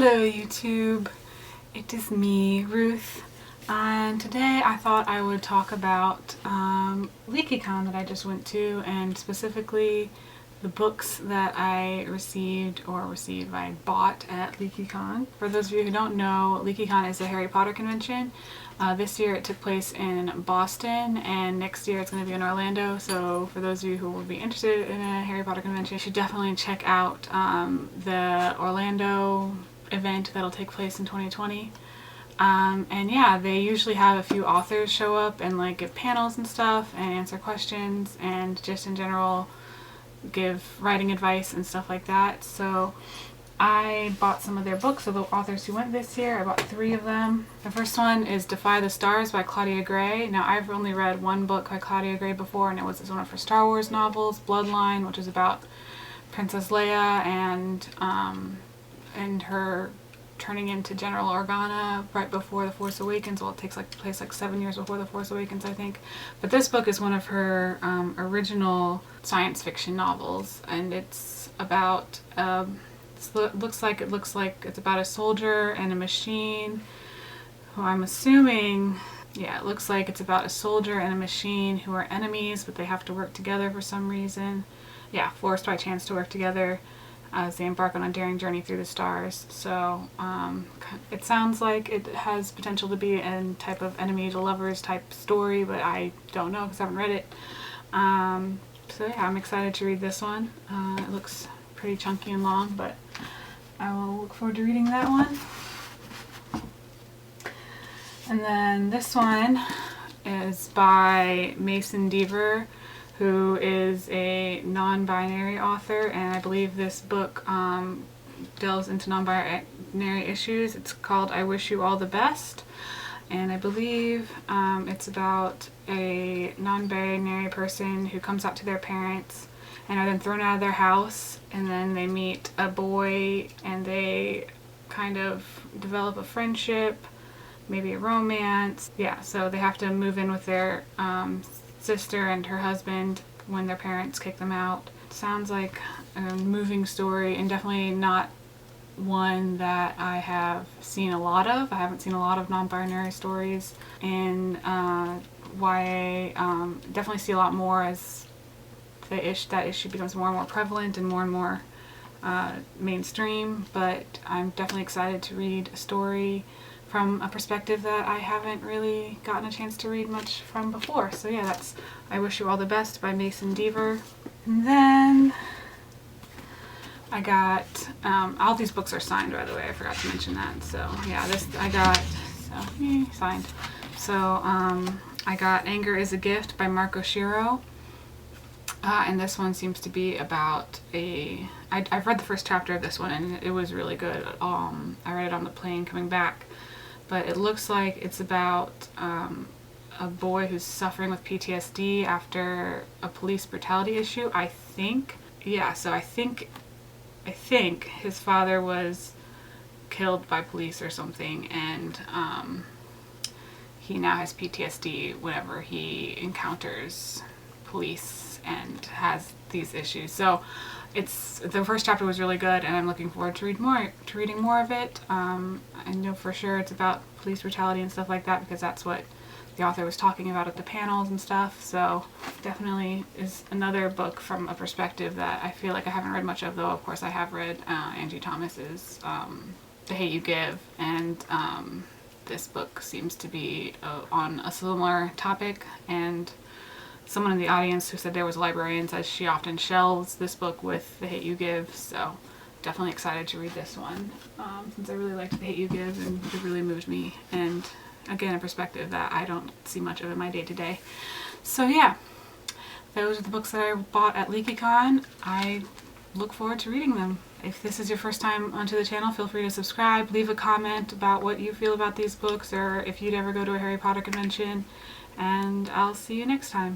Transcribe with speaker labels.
Speaker 1: Hello YouTube, it is me, Ruth, and today I thought I would talk about LeakyCon that I just went to, and specifically the books that I I bought at LeakyCon. For those of you who don't know, LeakyCon is a Harry Potter convention. This year it took place in Boston, and next year it's going to be in Orlando, so for those of you who will be interested in a Harry Potter convention, you should definitely check out the Orlando event that'll take place in 2020. And yeah, they usually have a few authors show up and like give panels and stuff and answer questions and just in general give writing advice and stuff like that. So I bought some of their books of the authors who went this year. I bought 3 of them. The first one is Defy the Stars by Claudia Gray. Now I've only read one book by Claudia Gray before, and it was one of her Star Wars novels, Bloodline, which is about Princess Leia and her turning into General Organa right before The Force Awakens. Well, it takes place 7 years before The Force Awakens, I think. But this book is one of her original science fiction novels, and it's about it looks like it's about a soldier and a machine who I'm assuming, yeah, it looks like it's about a soldier and a machine who are enemies, but they have to work together for some reason. Yeah, forced by chance to work together as they embark on a daring journey through the stars. So it sounds like it has potential to be a type of enemy to lovers type story, but I don't know because I haven't read it. So yeah, I'm excited to read this one. It looks pretty chunky and long, but I will look forward to reading that one. And then this one is by Mason Deaver, who is a non-binary author, and I believe this book delves into non-binary issues. It's called I Wish You All the Best, and I believe it's about a non-binary person who comes out to their parents and are then thrown out of their house, and then they meet a boy and they kind of develop a friendship, maybe a romance. Yeah, so they have to move in with their sister and her husband when their parents kick them out. Sounds like a moving story, and definitely not one that I have seen a lot of. I haven't seen a lot of non-binary stories in YA. Definitely see a lot more as that issue becomes more and more prevalent and more mainstream, but I'm definitely excited to read a story from a perspective that I haven't really gotten a chance to read much from before. So yeah, that's I Wish You All the Best by Mason Deaver. And then I got, all these books are signed, by the way, I forgot to mention that. So yeah, this I got, signed. So I got Anger is a Gift by Marco Shiro. And this one seems to be about I've read the first chapter of this one and it was really good. I read it on the plane coming back. But it looks like it's about a boy who's suffering with PTSD after a police brutality issue, I think. Yeah, so I think his father was killed by police or something, and he now has PTSD whenever he encounters police and has these issues. So the first chapter was really good, and I'm looking forward to reading more of it. I know for sure it's about police brutality and stuff like that because that's what the author was talking about at the panels and stuff. So definitely is another book from a perspective that I feel like I haven't read much of, though of course I have read Angie Thomas's The Hate You Give, and this book seems to be on a similar topic, and someone in the audience who said there was a librarian says she often shelves this book with The Hate You Give, so definitely excited to read this one since I really liked The Hate You Give and it really moved me, and again a perspective that I don't see much of in my day-to-day. So yeah, those are the books that I bought at LeakyCon. I look forward to reading them. If this is your first time onto the channel, feel free to subscribe, leave a comment about what you feel about these books, or if you'd ever go to a Harry Potter convention, and I'll see you next time.